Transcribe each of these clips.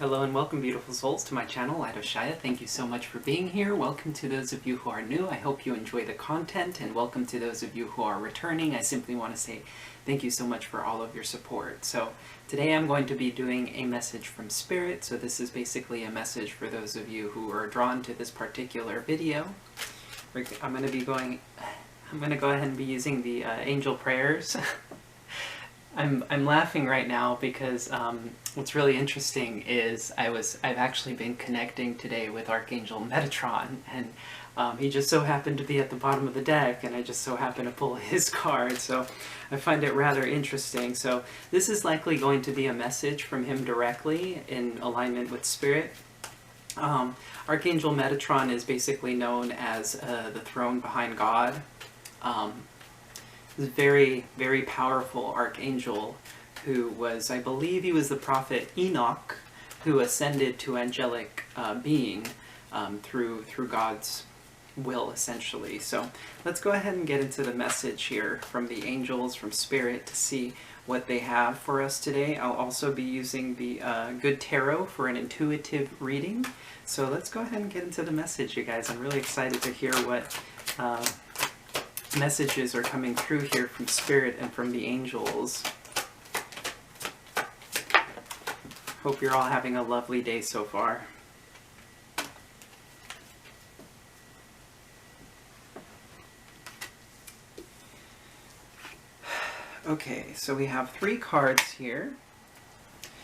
Hello and welcome, beautiful souls, to my channel, Light of Shaya. Thank you so much for being here. Welcome to those of you who are new. I hope you enjoy the content, and welcome to those of you who are returning. I simply want to say thank you so much for all of your support. So today I'm going to be doing a message from Spirit. So this is basically a message for those of you who are drawn to this particular video. I'm going to go ahead and be using the angel prayers. I'm laughing right now because what's really interesting is I've actually been connecting today with Archangel Metatron, and he just so happened to be at the bottom of the deck, and I just so happened to pull his card, so I find it rather interesting. So this is likely going to be a message from him directly in alignment with Spirit. Archangel Metatron is basically known as the throne behind God. This very, very powerful archangel who was, I believe he was the prophet Enoch, who ascended to angelic being through God's will, essentially. So let's go ahead and get into the message here from the angels, from Spirit, to see what they have for us today. I'll also be using the Good Tarot for an intuitive reading. So let's go ahead and get into the message, you guys. I'm really excited to hear what messages are coming through here from Spirit and from the angels. Hope you're all having a lovely day so far. Okay, so we have 3 cards here.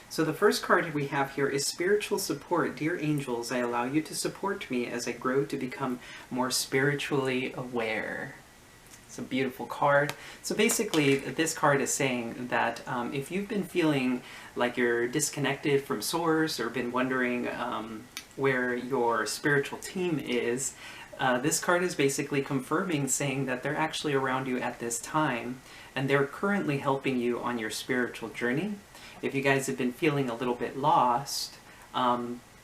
So the first card we have here is Spiritual Support. Dear angels, I allow you to support me as I grow to become more spiritually aware. It's a beautiful card. So basically, this card is saying that if you've been feeling like you're disconnected from Source, or been wondering where your spiritual team is, this card is basically confirming, saying that they're actually around you at this time, and they're currently helping you on your spiritual journey. If you guys have been feeling a little bit lost,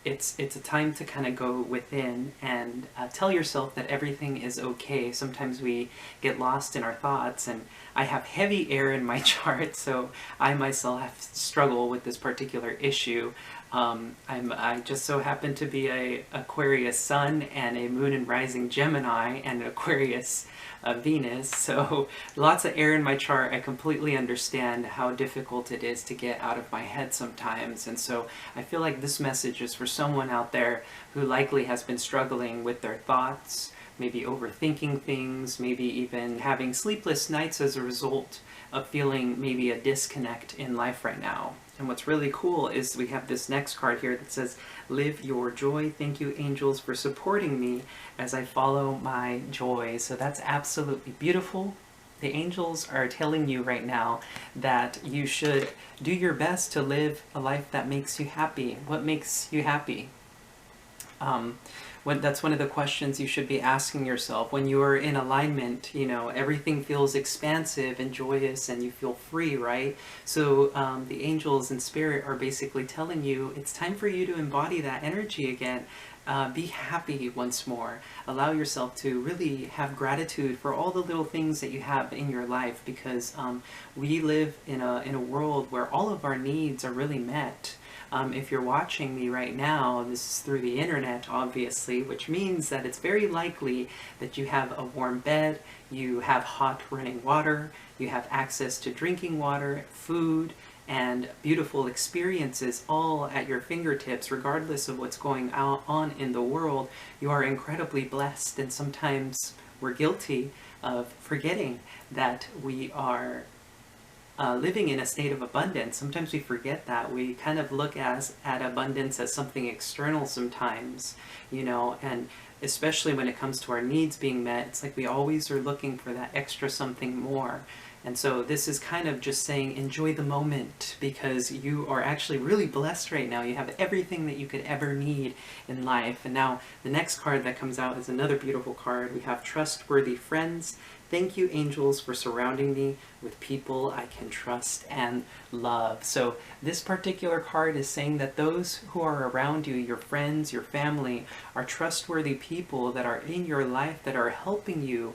it's a time to kind of go within and tell yourself that everything is okay. Sometimes we get lost in our thoughts, and I have heavy air in my chart, so I myself have struggled with this particular issue. I just so happen to be a Aquarius Sun and a Moon and Rising Gemini and an Aquarius Venus, so lots of air in my chart. I completely understand how difficult it is to get out of my head sometimes, and so I feel like this message is for someone out there who likely has been struggling with their thoughts, maybe overthinking things, maybe even having sleepless nights as a result of feeling maybe a disconnect in life right now. And what's really cool is we have this next card here that says, live your joy. Thank you, angels, for supporting me as I follow my joy. So that's absolutely beautiful. The angels are telling you right now that you should do your best to live a life that makes you happy. What makes you happy? That's one of the questions you should be asking yourself. When you are in alignment, you know, everything feels expansive and joyous and you feel free, right? So the angels and Spirit are basically telling you it's time for you to embody that energy again. Be happy once more. Allow yourself to really have gratitude for all the little things that you have in your life, because we live in a world where all of our needs are really met. If you're watching me right now, this is through the internet, obviously, which means that it's very likely that you have a warm bed, you have hot running water, you have access to drinking water, food, and beautiful experiences all at your fingertips. Regardless of what's going on in the world, you are incredibly blessed, and sometimes we're guilty of forgetting that we are living in a state of abundance. Sometimes we forget that. We kind of look at abundance as something external sometimes, you know, and especially when it comes to our needs being met, it's like we always are looking for that extra something more. And so this is kind of just saying, enjoy the moment, because you are actually really blessed right now. You have everything that you could ever need in life. And now the next card that comes out is another beautiful card. We have Trustworthy Friends. Thank you, angels, for surrounding me with people I can trust and love. So this particular card is saying that those who are around you, your friends, your family, are trustworthy people that are in your life, that are helping you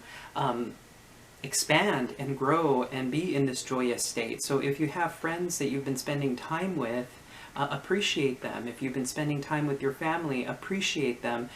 expand and grow and be in this joyous state. So if you have friends that you've been spending time with, appreciate them. If you've been spending time with your family, appreciate them,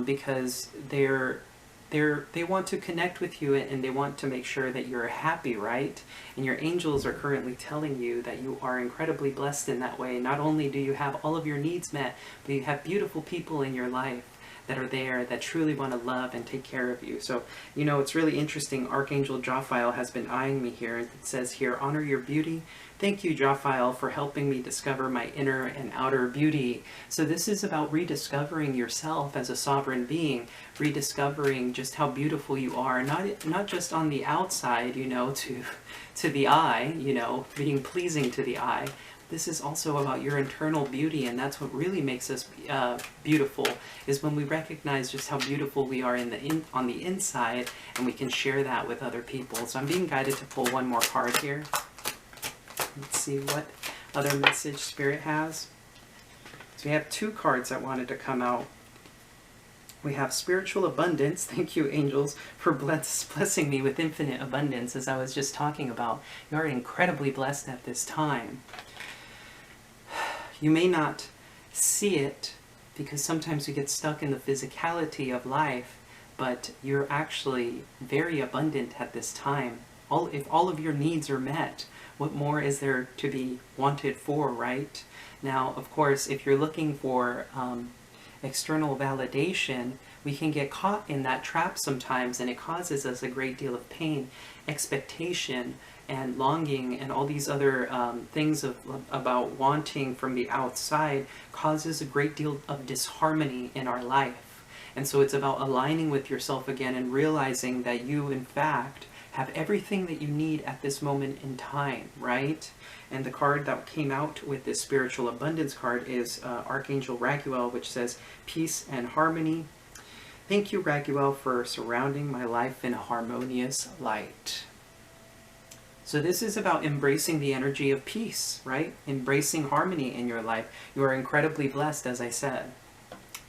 because they want to connect with you, and they want to make sure that you're happy, right? And your angels are currently telling you that you are incredibly blessed in that way. Not only do you have all of your needs met, but you have beautiful people in your life that are there that truly want to love and take care of you. So, you know, it's really interesting. Archangel Jophiel has been eyeing me here. It says here, honor your beauty. Thank you, Jophiel, for helping me discover my inner and outer beauty. So this is about rediscovering yourself as a sovereign being, rediscovering just how beautiful you are, not just on the outside, you know, to the eye, you know, being pleasing to the eye. This is also about your internal beauty, and that's what really makes us beautiful, is when we recognize just how beautiful we are on the inside, and we can share that with other people. So I'm being guided to pull one more card here. Let's see what other message Spirit has. So we have two cards that wanted to come out. We have spiritual abundance. Thank you, angels, for blessing me with infinite abundance, as I was just talking about. You are incredibly blessed at this time. You may not see it, because sometimes we get stuck in the physicality of life, but you're actually very abundant at this time. If all of your needs are met, what more is there to be wanted for, right? Now, of course, if you're looking for external validation, we can get caught in that trap sometimes, and it causes us a great deal of pain, expectation, and longing, and all these other things about wanting from the outside causes a great deal of disharmony in our life. And so it's about aligning with yourself again and realizing that you, in fact, have everything that you need at this moment in time, right? And the card that came out with this spiritual abundance card is Archangel Raguel, which says peace and harmony. Thank you, Raguel, for surrounding my life in a harmonious light. So this is about embracing the energy of peace, right? Embracing harmony in your life. You are incredibly blessed, as I said.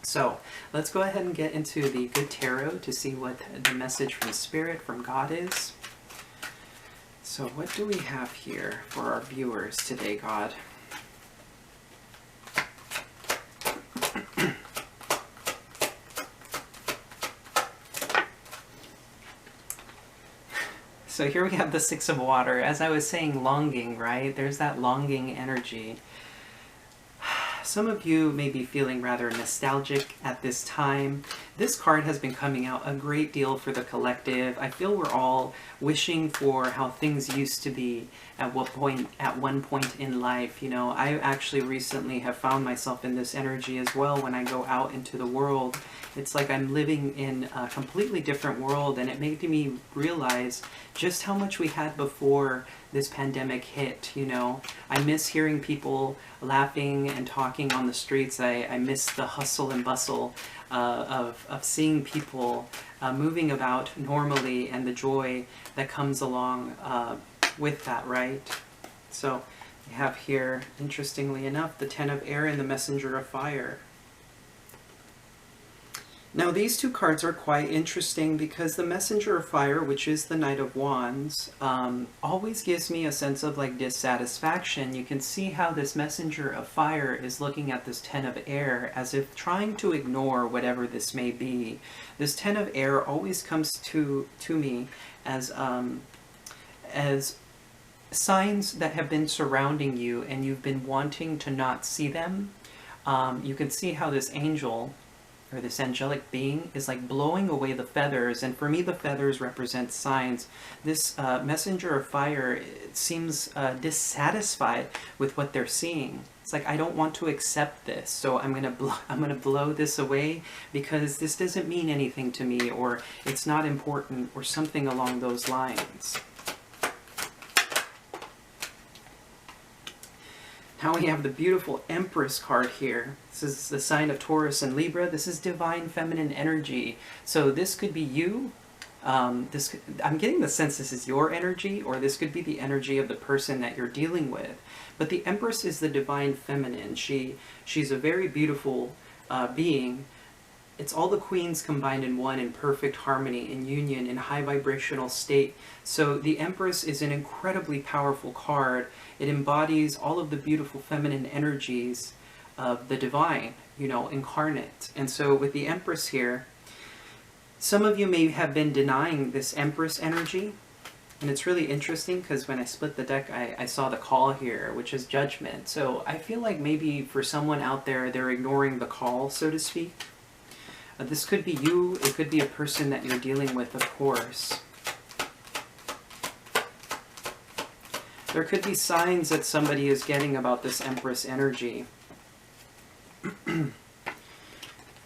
So let's go ahead and get into the good tarot to see what the message from Spirit, from God is. So what do we have here for our viewers today, God? So here we have the Six of Water. As I was saying, longing, right? There's that longing energy. Some of you may be feeling rather nostalgic at this time. This card has been coming out a great deal for the collective. I feel we're all wishing for how things used to be at one point in life. You know, I actually recently have found myself in this energy as well when I go out into the world. It's like I'm living in a completely different world, and it made me realize just how much we had before this pandemic hit, you know. I miss hearing people laughing and talking on the streets. I miss the hustle and bustle of seeing people moving about normally, and the joy that comes along with that, right? So we have here, interestingly enough, the Ten of Air and the Messenger of Fire. Now these two cards are quite interesting because the Messenger of Fire, which is the Knight of Wands, always gives me a sense of like dissatisfaction. You can see how this Messenger of Fire is looking at this Ten of Air as if trying to ignore whatever this may be. This Ten of Air always comes to me as signs that have been surrounding you and you've been wanting to not see them. You can see how this angel, or this angelic being, is like blowing away the feathers, and for me the feathers represent signs. This Messenger of Fire seems dissatisfied with what they're seeing. It's like, I don't want to accept this, so I'm gonna blow this away because this doesn't mean anything to me, or it's not important, or something along those lines. Now we have the beautiful Empress card here. This is the sign of Taurus and Libra. This is divine feminine energy. So this could be you. I'm getting the sense this is your energy, or this could be the energy of the person that you're dealing with. But the Empress is the divine feminine. She's a very beautiful being, it's all the queens combined in one, in perfect harmony, in union, in high vibrational state. So the Empress is an incredibly powerful card. It embodies all of the beautiful feminine energies of the divine, you know, incarnate. And so with the Empress here, some of you may have been denying this Empress energy. And it's really interesting because when I split the deck, I saw the call here, which is judgment. So I feel like maybe for someone out there, they're ignoring the call, so to speak. This could be you. It could be a person that you're dealing with, of course. There could be signs that somebody is getting about this Empress energy.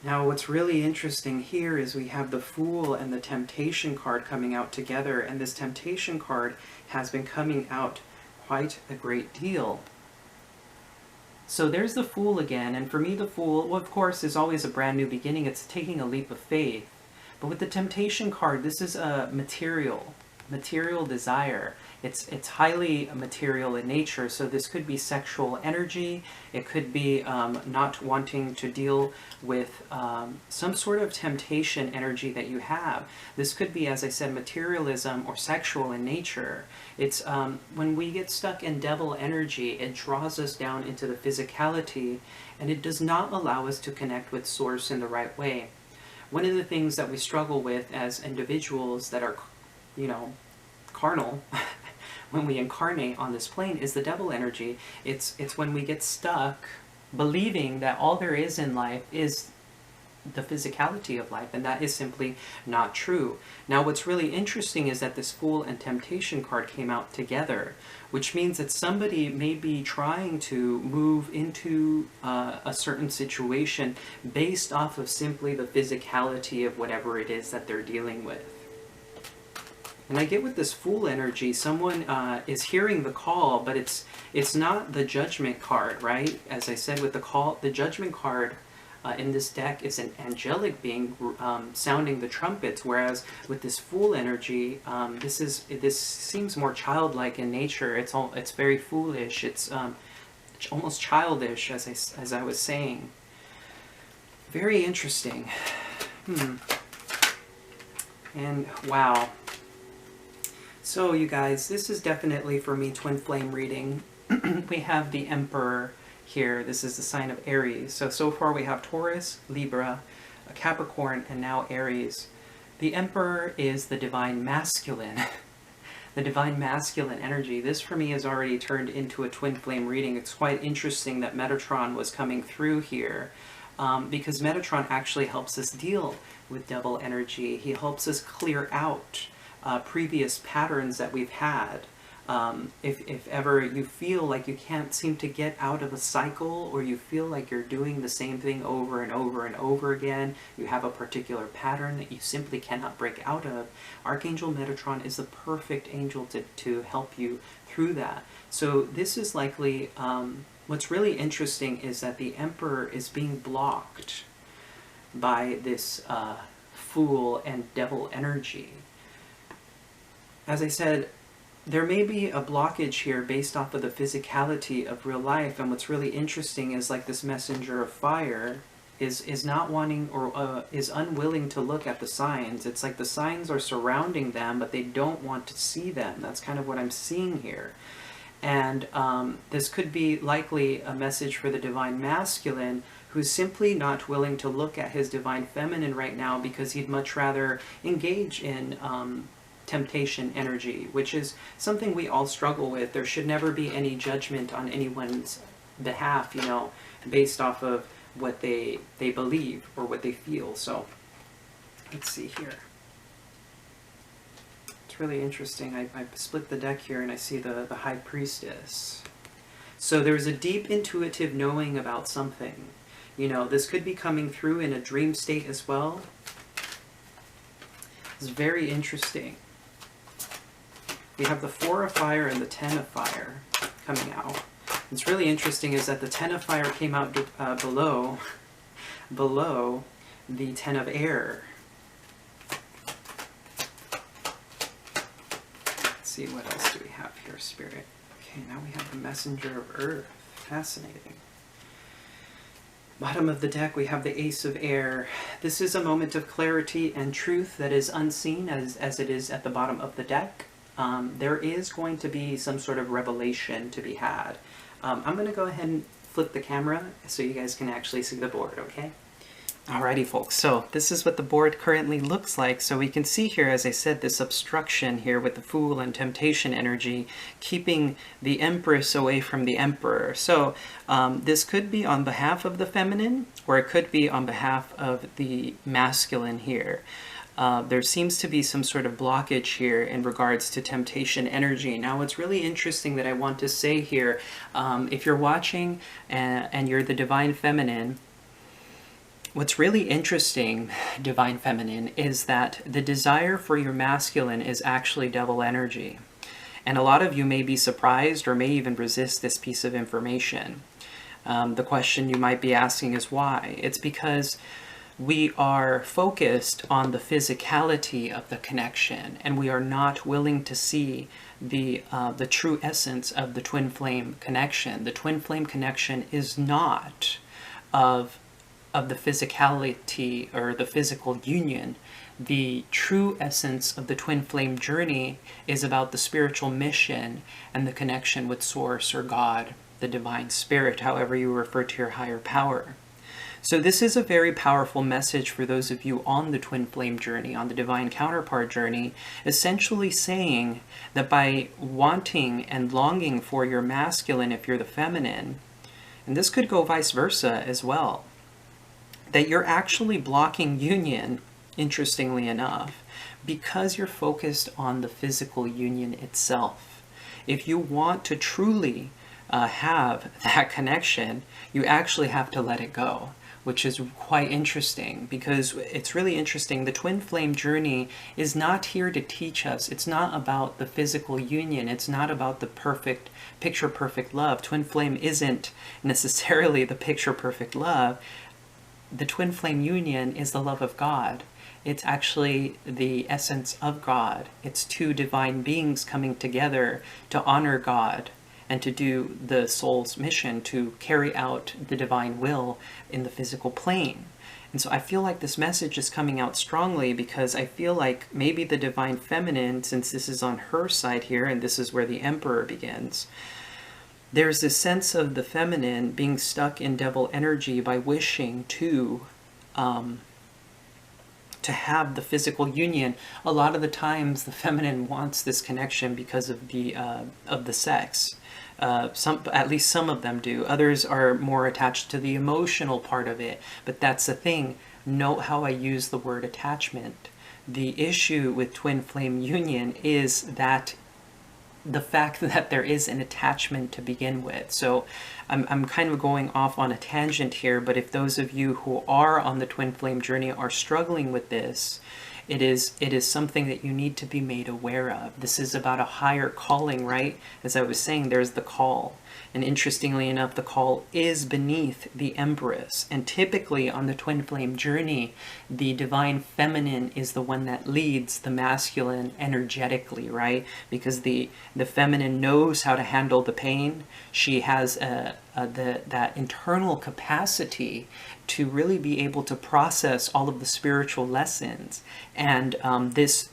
Now, what's really interesting here is we have the Fool and the Temptation card coming out together, and this Temptation card has been coming out quite a great deal. So there's the Fool again, and for me the Fool, well, of course, is always a brand new beginning. It's taking a leap of faith. But with the Temptation card, this is a material desire. It's highly material in nature, so this could be sexual energy. It could be not wanting to deal with some sort of temptation energy that you have. This could be, as I said, materialism or sexual in nature. It's when we get stuck in devil energy, it draws us down into the physicality, and it does not allow us to connect with Source in the right way. One of the things that we struggle with as individuals that are, you know, carnal, when we incarnate on this plane, is the devil energy. It's when we get stuck believing that all there is in life is the physicality of life, and that is simply not true. Now, what's really interesting is that this Fool and Temptation card came out together, which means that somebody may be trying to move into a certain situation based off of simply the physicality of whatever it is that they're dealing with. And I get with this Fool energy, someone is hearing the call, but it's not the Judgment card, right? As I said with the call, the Judgment card in this deck is an angelic being sounding the trumpets, whereas with this Fool energy, this seems more childlike in nature. It's very foolish. It's almost childish, as I was saying. Very interesting. And wow. So you guys, this is definitely for me twin flame reading. We have the Emperor here. This is the sign of Aries. So far we have Taurus, Libra, Capricorn, and now Aries. The Emperor is the divine masculine. The divine masculine energy. This for me has already turned into a twin flame reading. It's quite interesting that Metatron was coming through here, because Metatron actually helps us deal with devil energy. He helps us clear out previous patterns that we've had. If ever you feel like you can't seem to get out of a cycle, or you feel like you're doing the same thing over and over and over again, you have a particular pattern that you simply cannot break out of, Archangel Metatron is the perfect angel to help you through that. So this is likely, what's really interesting is that the Emperor is being blocked by this Fool and devil energy. As I said, there may be a blockage here based off of the physicality of real life, and what's really interesting is like this messenger of fire is not wanting, or is unwilling to look at the signs. It's like the signs are surrounding them, but they don't want to see them. That's kind of what I'm seeing here. And this could be likely a message for the divine masculine, who's simply not willing to look at his divine feminine right now because he'd much rather engage in temptation energy, which is something we all struggle with. There should never be any judgment on anyone's behalf, you know, based off of what they believe or what they feel. So let's see here. It's really interesting. I split the deck here and I see the High Priestess. So there's a deep intuitive knowing about something. You know, this could be coming through in a dream state as well. It's very interesting. We have the Four of Fire and the Ten of Fire coming out. What's really interesting is that the Ten of Fire came out below the Ten of Air. Let's see, what else do we have here, Spirit? Okay, now we have the Messenger of Earth. Fascinating. Bottom of the deck, we have the Ace of Air. This is a moment of clarity and truth that is unseen as it is at the bottom of the deck. There is going to be some sort of revelation to be had. I'm going to go ahead and flip the camera so you guys can actually see the board, okay? Alrighty folks, so this is what the board currently looks like. So we can see here, as I said, this obstruction here with the Fool and Temptation energy, keeping the Empress away from the Emperor. So this could be on behalf of the feminine, or it could be on behalf of the masculine here. There seems to be some sort of blockage here in regards to temptation energy. Now, what's really interesting that I want to say here, if you're watching and you're the Divine Feminine, what's really interesting, Divine Feminine, is that the desire for your masculine is actually devil energy. And a lot of you may be surprised or may even resist this piece of information. The question you might be asking is why? It's because we are focused on the physicality of the connection, and we are not willing to see the true essence of the twin flame connection. The twin flame connection is not of the physicality or the physical union. The true essence of the twin flame journey is about the spiritual mission and the connection with Source or God, the divine spirit, however you refer to your higher power. So this is a very powerful message for those of you on the twin flame journey, on the divine counterpart journey, essentially saying that by wanting and longing for your masculine if you're the feminine, and this could go vice versa as well, that you're actually blocking union, interestingly enough, because you're focused on the physical union itself. If you want to truly have that connection, you actually have to let it go, which is quite interesting, because it's really interesting. The twin flame journey is not here to teach us. It's not about the physical union. It's not about the perfect, picture-perfect love. Twin flame isn't necessarily the picture-perfect love. The twin flame union is the love of God. It's actually the essence of God. It's two divine beings coming together to honor God and to do the soul's mission, to carry out the divine will in the physical plane. And so I feel like this message is coming out strongly, because I feel like maybe the divine feminine, since this is on her side here, and this is where the Emperor begins, there's this sense of the feminine being stuck in devil energy by wishing to have the physical union. A lot of the times, the feminine wants this connection because of the sex. At least some of them do. Others are more attached to the emotional part of it. But that's the thing. Note how I use the word attachment. The issue with twin flame union is that the fact that there is an attachment to begin with. So I'm kind of going off on a tangent here, but if those of you who are on the twin flame journey are struggling with this, it is something that you need to be made aware of. This is about a higher calling, right? As I was saying, there's the call. And interestingly enough, the call is beneath the Empress. And typically on the twin flame journey, the divine feminine is the one that leads the masculine energetically, right? Because the feminine knows how to handle the pain. She has that internal capacity to really be able to process all of the spiritual lessons. And this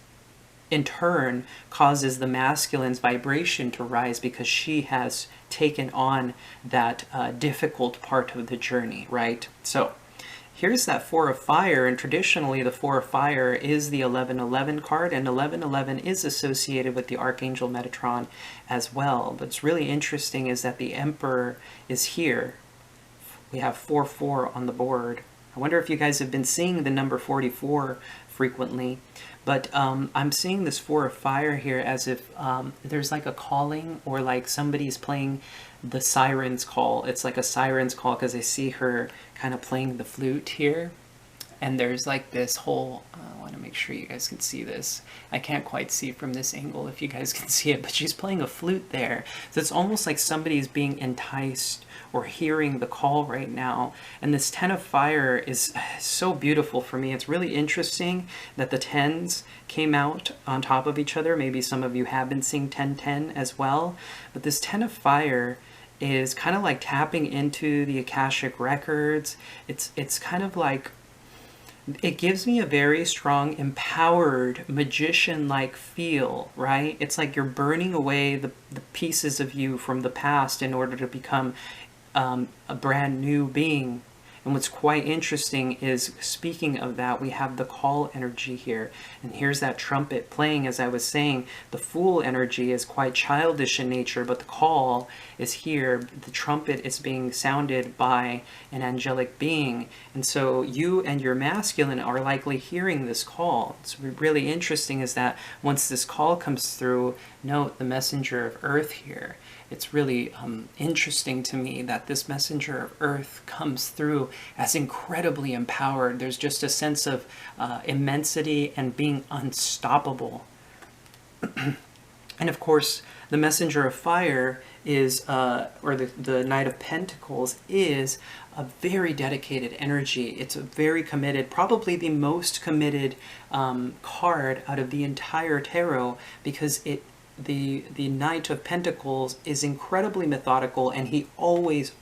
in turn causes the masculine's vibration to rise, because she has taken on that difficult part of the journey, right? So here's that Four of Fire, and traditionally the Four of Fire is the 1111 card, and 1111 is associated with the Archangel Metatron as well. But what's really interesting is that the Emperor is here. We have 4-4 on the board. I wonder if you guys have been seeing the number 44 frequently. But I'm seeing this Four of Fire here as if there's like a calling, or like somebody's playing the siren's call. It's like a siren's call, because I see her kind of playing the flute here. And there's like this whole, I want to make sure you guys can see this. I can't quite see from this angle if you guys can see it, but she's playing a flute there. So it's almost like somebody's being enticed or hearing the call right now. And this Ten of Fire is so beautiful for me. It's really interesting that the tens came out on top of each other. Maybe some of you have been seeing 10-10 as well. But this Ten of Fire is kind of like tapping into the Akashic records. It's kind of like, it gives me a very strong, empowered, magician-like feel, right? It's like you're burning away the pieces of you from the past in order to become a brand new being. And what's quite interesting is, speaking of that, we have the call energy here. And here's that trumpet playing. As I was saying, the Fool energy is quite childish in nature, but the call is here. The trumpet is being sounded by an angelic being. And so you and your masculine are likely hearing this call. What's really interesting is that once this call comes through, note the messenger of earth here. It's really interesting to me that this messenger of earth comes through as incredibly empowered. There's just a sense of immensity and being unstoppable. And of course, the messenger of fire is, or the Knight of Pentacles, is a very dedicated energy. It's a very committed, probably the most committed card out of the entire tarot, because the Knight of Pentacles is incredibly methodical, and he always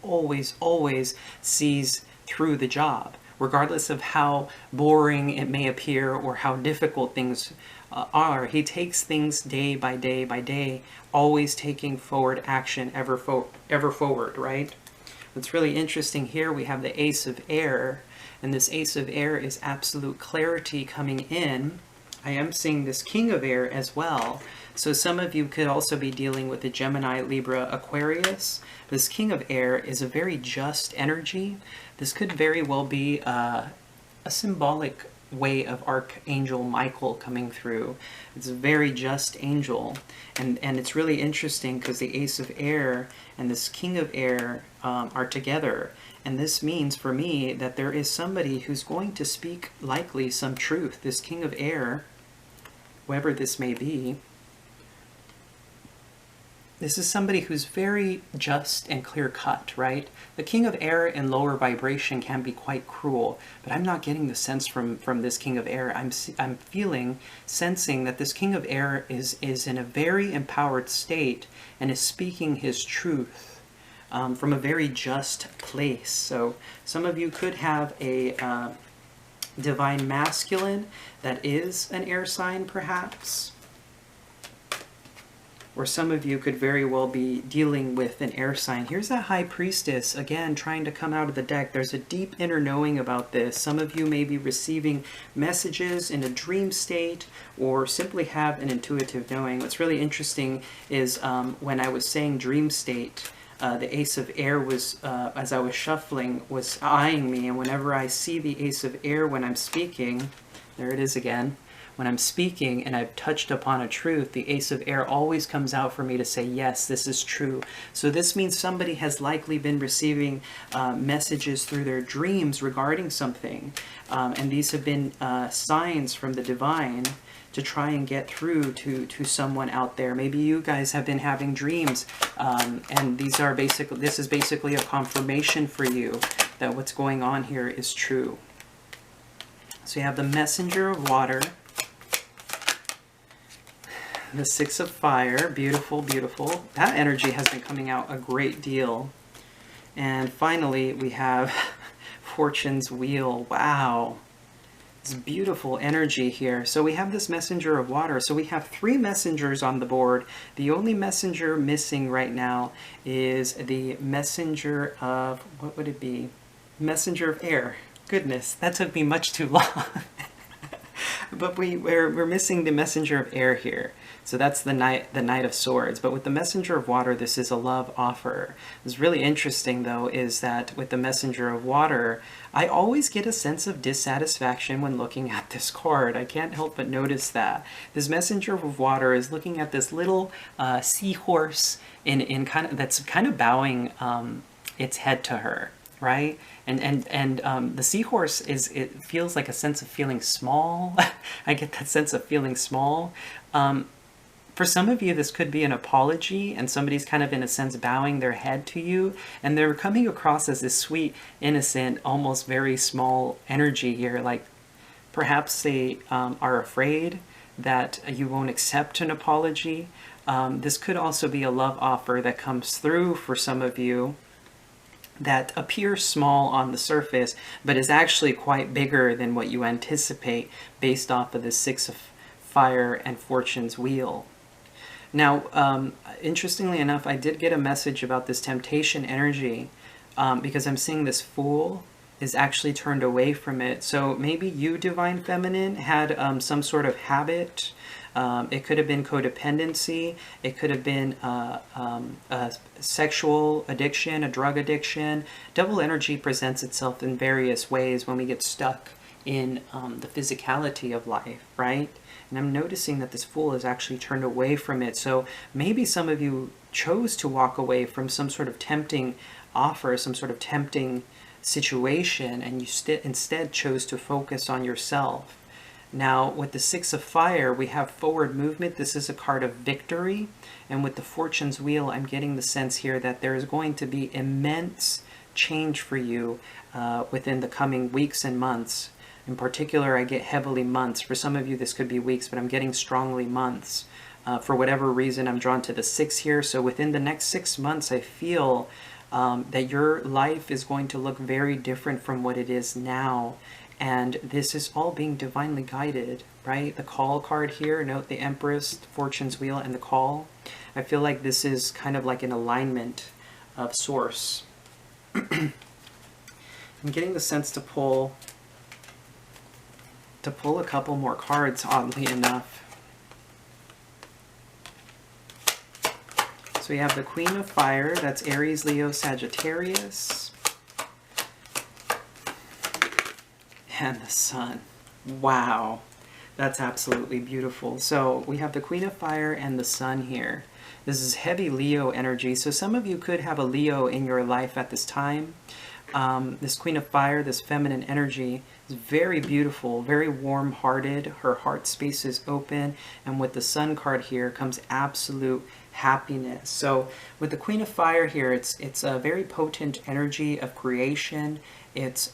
sees through the job, regardless of how boring it may appear or how difficult things are. He takes things day by day by day, always taking forward action, ever forward, right? What's really interesting here, we have the Ace of Air, and this Ace of Air is absolute clarity coming in. I am seeing this King of Air as well. So some of you could also be dealing with the Gemini, Libra, Aquarius. This King of Air is a very just energy. This could very well be a symbolic way of Archangel Michael coming through. It's a very just angel. And it's really interesting because the Ace of Air and this King of Air are together. And this means for me that there is somebody who's going to speak likely some truth. This King of Air, whoever this may be, this is somebody who's very just and clear-cut, right? The King of Air in lower vibration can be quite cruel, but I'm not getting the sense from this King of Air. I'm sensing that this King of Air is in a very empowered state and is speaking his truth from a very just place. So some of you could have a divine masculine that is an air sign, perhaps. Or some of you could very well be dealing with an air sign. Here's that High Priestess, again, trying to come out of the deck. There's a deep inner knowing about this. Some of you may be receiving messages in a dream state, or simply have an intuitive knowing. What's really interesting is when I was saying dream state, the Ace of Air was, as I was shuffling, was eyeing me. And whenever I see the Ace of Air when I'm speaking, there it is again. When I'm speaking and I've touched upon a truth, the Ace of Air always comes out for me to say, yes, this is true. So this means somebody has likely been receiving messages through their dreams regarding something. And these have been signs from the divine to try and get through to someone out there. Maybe you guys have been having dreams, and these are this is basically a confirmation for you that what's going on here is true. So you have the Messenger of Water, the Six of Fire, beautiful, beautiful. That energy has been coming out a great deal. And finally, we have Fortune's Wheel. Wow. It's beautiful energy here. So we have this Messenger of Water. So we have 3 messengers on the board. The only messenger missing right now is the Messenger of, what would it be? Messenger of Air. Goodness, that took me much too long. But we're missing the Messenger of Air here. So that's the Knight of Swords. But with the Messenger of Water, this is a love offer. What's really interesting, though, is that with the Messenger of Water, I always get a sense of dissatisfaction when looking at this card. I can't help but notice that. This Messenger of Water is looking at this little seahorse that's kind of bowing its head to her, right? And the seahorse it feels like a sense of feeling small. I get that sense of feeling small. For some of you, this could be an apology, and somebody's kind of, in a sense, bowing their head to you, and they're coming across as this sweet, innocent, almost very small energy here. Like, perhaps they are afraid that you won't accept an apology. This could also be a love offer that comes through for some of you that appears small on the surface, but is actually quite bigger than what you anticipate based off of the Six of Fire and Fortune's Wheel. Now, interestingly enough, I did get a message about this temptation energy because I'm seeing this Fool is actually turned away from it. So maybe you, Divine Feminine, had some sort of habit. It could have been codependency. It could have been a sexual addiction, a drug addiction. Double energy presents itself in various ways when we get stuck in the physicality of life, right? And I'm noticing that this Fool is actually turned away from it. So maybe some of you chose to walk away from some sort of tempting offer, some sort of tempting situation, and you instead chose to focus on yourself. Now, with the Six of Fire, we have forward movement. This is a card of victory. And with the Fortune's Wheel, I'm getting the sense here that there is going to be immense change for you within the coming weeks and months. In particular, I get heavily months. For some of you, this could be weeks, but I'm getting strongly months. For whatever reason, I'm drawn to the 6 here. So within the next 6 months, I feel that your life is going to look very different from what it is now. And this is all being divinely guided, right? The Call card here, note the Empress, Fortune's Wheel, and the Call. I feel like this is kind of like an alignment of source. I'm getting the sense to pull a couple more cards, oddly enough. So we have the Queen of Fire, that's Aries, Leo, Sagittarius. And the Sun. Wow, that's absolutely beautiful. So we have the Queen of Fire and the Sun here. This is heavy Leo energy, so some of you could have a Leo in your life at this time. This Queen of Fire, this feminine energy, is very beautiful, very warm-hearted. Her heart space is open, and with the Sun card here comes absolute happiness. So with the Queen of Fire here, it's a very potent energy of creation. It's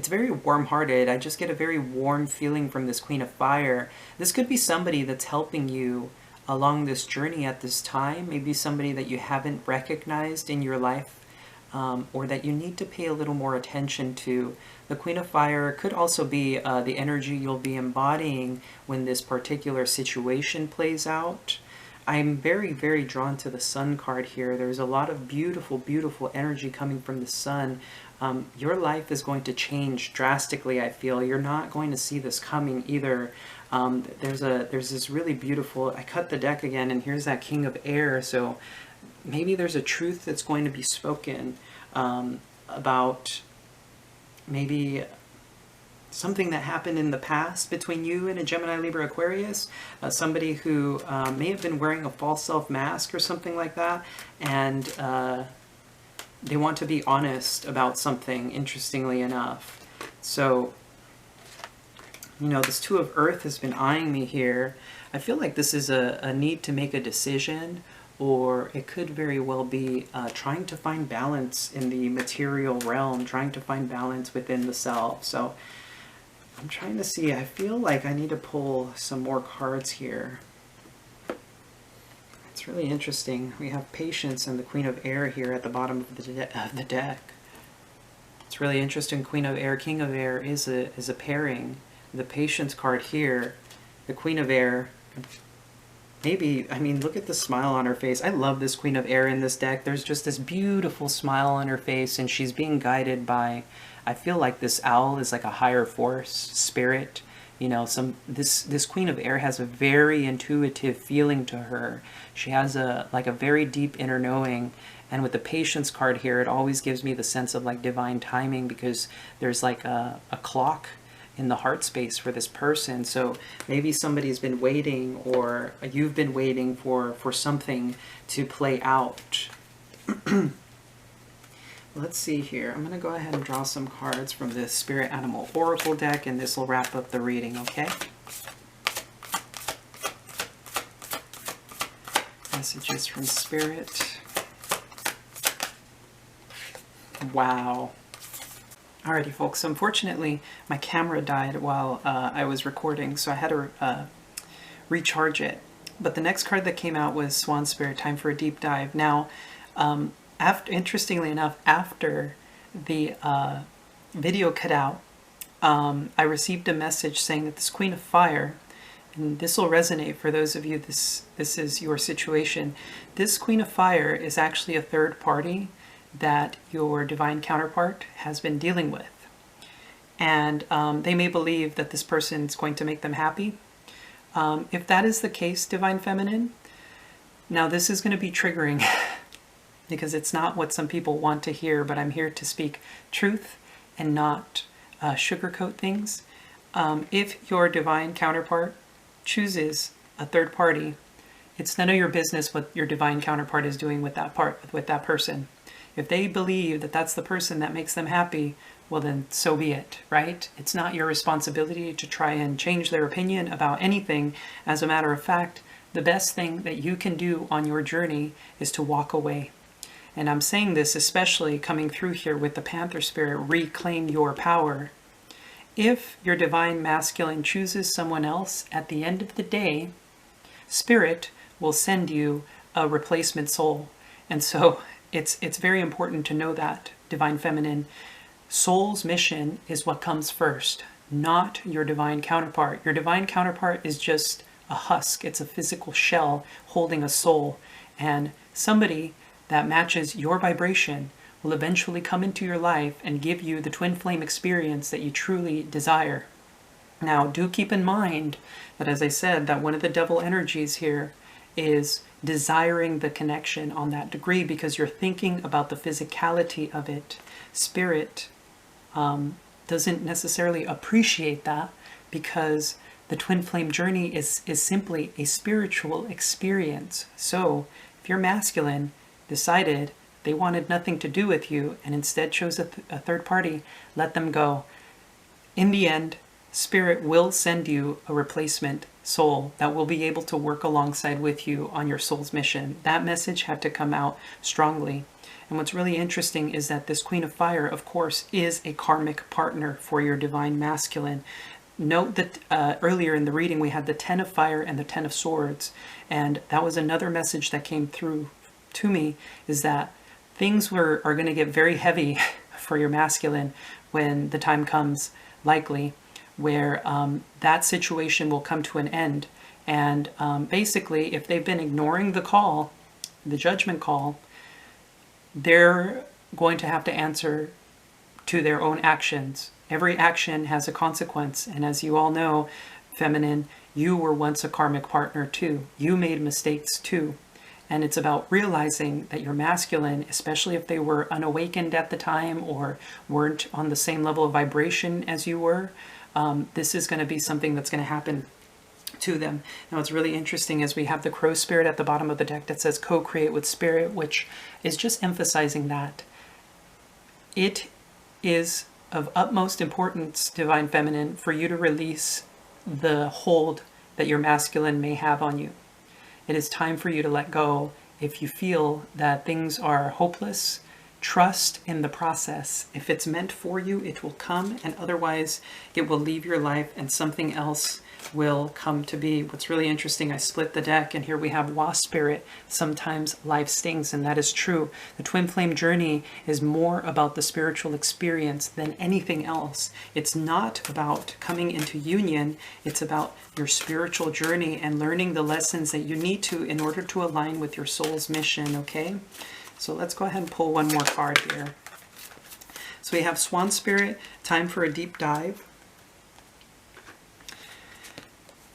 very warm-hearted. I just get a very warm feeling from this Queen of Fire. This could be somebody that's helping you along this journey at this time. Maybe somebody that you haven't recognized in your life, or that you need to pay a little more attention to. The Queen of Fire could also be the energy you'll be embodying when this particular situation plays out. I'm very, very drawn to the Sun card here. There's a lot of beautiful, beautiful energy coming from the Sun. Your life is going to change drastically, I feel. You're not going to see this coming either. There's this really beautiful, I cut the deck again, and here's that King of Air. So maybe there's a truth that's going to be spoken about maybe something that happened in the past between you and a Gemini, Libra, Aquarius. Somebody who may have been wearing a false self mask or something like that, and they want to be honest about something, interestingly enough. So, you know, this Two of Earth has been eyeing me here. I feel like this is a need to make a decision, or it could very well be trying to find balance in the material realm, trying to find balance within the self. So I'm trying to see, I feel like I need to pull some more cards here. It's really interesting. We have Patience and the Queen of Air here at the bottom of the deck. It's really interesting. Queen of Air, King of Air is a pairing. The Patience card here, the Queen of Air, maybe, I mean, look at the smile on her face. I love this Queen of Air in this deck. There's just this beautiful smile on her face, and she's being guided by, I feel like this owl is like a higher force, spirit. You know, this Queen of Air has a very intuitive feeling to her. She has a very deep inner knowing. And with the Patience card here, it always gives me the sense of like divine timing, because there's like a clock in the heart space for this person. So maybe somebody's been waiting, or you've been waiting for something to play out. Let's see here. I'm going to go ahead and draw some cards from this Spirit Animal Oracle deck, and this will wrap up the reading, okay? Messages from Spirit. Wow. Alrighty, folks. Unfortunately, my camera died while I was recording, so I had to recharge it. But the next card that came out was Swan Spirit, time for a deep dive. Now, interestingly enough, after the video cut out, I received a message saying that this Queen of Fire, and this will resonate for those of you, this is your situation. This Queen of Fire is actually a third party that your divine counterpart has been dealing with. And they may believe that this person is going to make them happy. If that is the case, Divine Feminine, now this is going to be triggering because it's not what some people want to hear, but I'm here to speak truth and not sugarcoat things. If your divine counterpart chooses a third party, it's none of your business what your divine counterpart is doing with that person. If they believe that that's the person that makes them happy, well then so be it, right? It's not your responsibility to try and change their opinion about anything. As a matter of fact, the best thing that you can do on your journey is to walk away. And I'm saying this especially coming through here with the Panther Spirit, reclaim your power. If your divine masculine chooses someone else, at the end of the day, Spirit will send you a replacement soul. And so it's very important to know that, Divine Feminine. Soul's mission is what comes first, not your divine counterpart. Your divine counterpart is just a husk. It's a physical shell holding a soul. And somebody that matches your vibration will eventually come into your life and give you the twin flame experience that you truly desire. Now, do keep in mind that, as I said, that one of the devil energies here is desiring the connection on that degree because you're thinking about the physicality of it. Spirit doesn't necessarily appreciate that because the twin flame journey is simply a spiritual experience. So if your masculine decided they wanted nothing to do with you and instead chose a third party, let them go. In the end, Spirit will send you a replacement soul that will be able to work alongside with you on your soul's mission. That message had to come out strongly. And what's really interesting is that this Queen of Fire, of course, is a karmic partner for your divine masculine. Note that earlier in the reading we had the 10 of Fire and the 10 of Swords. And that was another message that came through to me, is that things are going to get very heavy for your masculine when the time comes, likely, where that situation will come to an end. And basically, if they've been ignoring the call, the judgment call, they're going to have to answer to their own actions. Every action has a consequence. And as you all know, Feminine, you were once a karmic partner too. You made mistakes too. And it's about realizing that your masculine, especially if they were unawakened at the time or weren't on the same level of vibration as you were, this is going to be something that's going to happen to them. Now, it's really interesting as we have the Crow Spirit at the bottom of the deck that says co-create with Spirit, which is just emphasizing that it is of utmost importance, Divine Feminine, for you to release the hold that your masculine may have on you. It is time for you to let go. If you feel that things are hopeless, trust in the process. If it's meant for you, it will come, and otherwise it will leave your life and something else will come to be. What's really interesting, I split the deck and here we have Wasp Spirit. Sometimes life stings, and that is true. The twin flame journey is more about the spiritual experience than anything else. It's not about coming into union. It's about your spiritual journey and learning the lessons that you need to in order to align with your soul's mission, okay? So let's go ahead and pull one more card here. So we have Swan Spirit, time for a deep dive.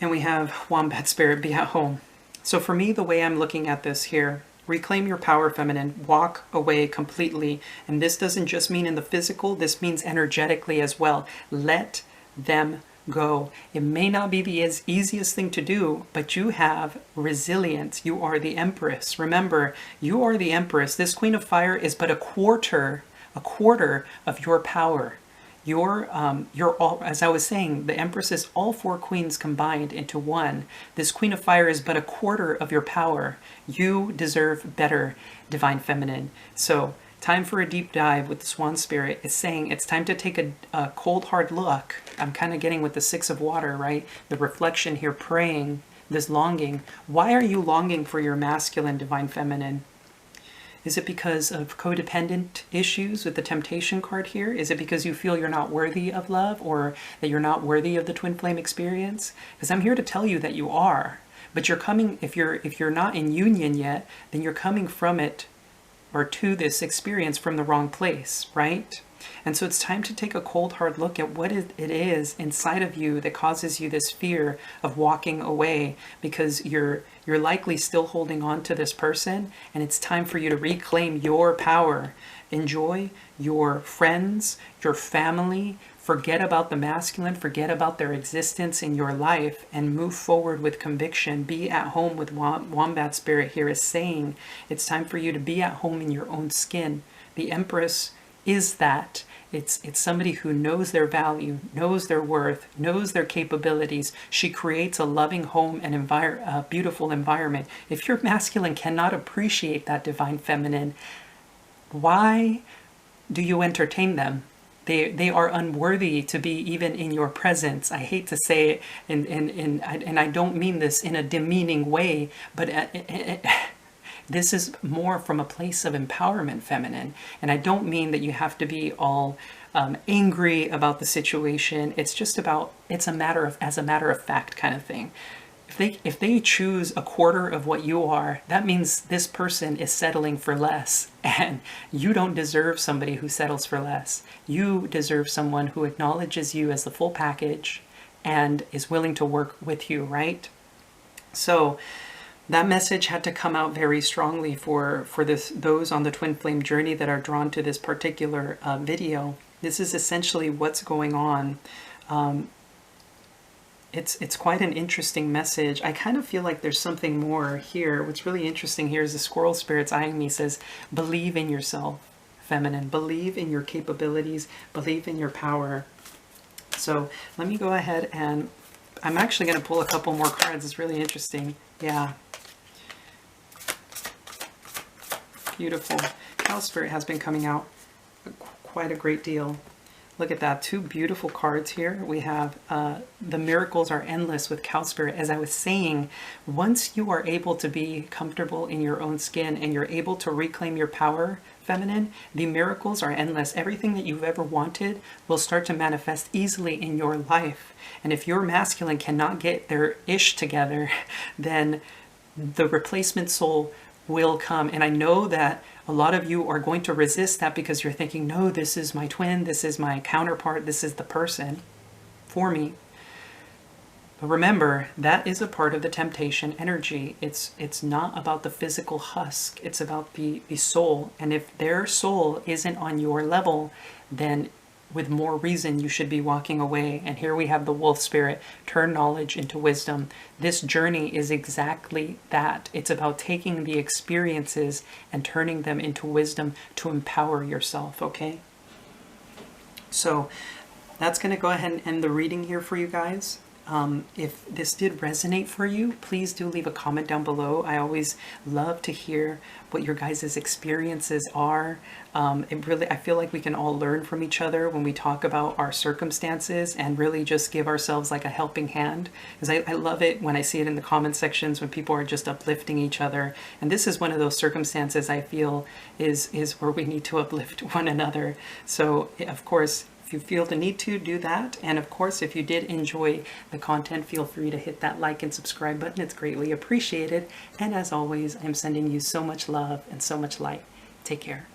And we have Wombat Spirit, be at home. So for me, the way I'm looking at this here, reclaim your power, Feminine, walk away completely. And this doesn't just mean in the physical, this means energetically as well. Let them go. It may not be the easiest thing to do, but you have resilience. You are the Empress. Remember, you are the Empress. This Queen of Fire is but a quarter of your power. You're all, as I was saying, the Empress is all four queens combined into one. This Queen of Fire is but a quarter of your power. You deserve better, Divine Feminine. So, time for a deep dive with the Swan Spirit. It's saying it's time to take a cold, hard look. I'm kind of getting with the Six of Water, right? The reflection here, praying, this longing. Why are you longing for your masculine, divine feminine? Is it because of codependent issues with the temptation card here? Is it because you feel you're not worthy of love, or that you're not worthy of the twin flame experience? Because I'm here to tell you that you are. But you're coming, if you're not in union yet, then you're coming from it, or to this experience, from the wrong place, right? And so it's time to take a cold, hard look at what it is inside of you that causes you this fear of walking away, because you're likely still holding on to this person, and it's time for you to reclaim your power. Enjoy your friends, your family. Forget about the masculine, forget about their existence in your life, and move forward with conviction. Be at home with Wombat Spirit here is saying it's time for you to be at home in your own skin. The Empress is that. It's somebody who knows their value, knows their worth, knows their capabilities. She creates a loving home and a beautiful environment. If your masculine cannot appreciate that divine feminine, why do you entertain them? They are unworthy to be even in your presence. I hate to say it, and I don't mean this in a demeaning way, but this is more from a place of empowerment, feminine. And I don't mean that you have to be all angry about the situation. It's just about, it's a matter of, as a matter of fact kind of thing. If they choose a quarter of what you are, that means this person is settling for less. And you don't deserve somebody who settles for less. You deserve someone who acknowledges you as the full package and is willing to work with you, right? So that message had to come out very strongly for those on the twin flame journey that are drawn to this particular video. This is essentially what's going on. It's quite an interesting message. I kind of feel like there's something more here. What's really interesting here is the squirrel spirit's eyeing me, says, believe in yourself, feminine. Believe in your capabilities. Believe in your power. So let me go ahead and I'm actually going to pull a couple more cards. It's really interesting. Yeah. Beautiful. Cow spirit has been coming out quite a great deal. Look at that, 2 beautiful cards here. We have the miracles are endless with Cow Spirit. As I was saying, once you are able to be comfortable in your own skin and you're able to reclaim your power, feminine, the miracles are endless. Everything that you've ever wanted will start to manifest easily in your life. And if your masculine cannot get their ish together, then the replacement soul will come. And I know that a lot of you are going to resist that because you're thinking, no, this is my twin, this is my counterpart, this is the person for me. But remember, that is a part of the temptation energy. It's not about the physical husk, it's about the soul. And if their soul isn't on your level, then with more reason you should be walking away. And here we have the wolf spirit, turn knowledge into wisdom. This journey is exactly that. It's about taking the experiences and turning them into wisdom to empower yourself, okay? So that's going to go ahead and end the reading here for you guys. If this did resonate for you, please do leave a comment down below. I always love to hear what your guys' experiences are. I feel like we can all learn from each other when we talk about our circumstances and really just give ourselves like a helping hand. Because I love it when I see it in the comment sections when people are just uplifting each other. And this is one of those circumstances I feel is where we need to uplift one another. So, of course, you feel the need to do that, and of course if you did enjoy the content, feel free to hit that like and subscribe button. It's greatly appreciated, and as always, I'm sending you so much love and so much light. Take care.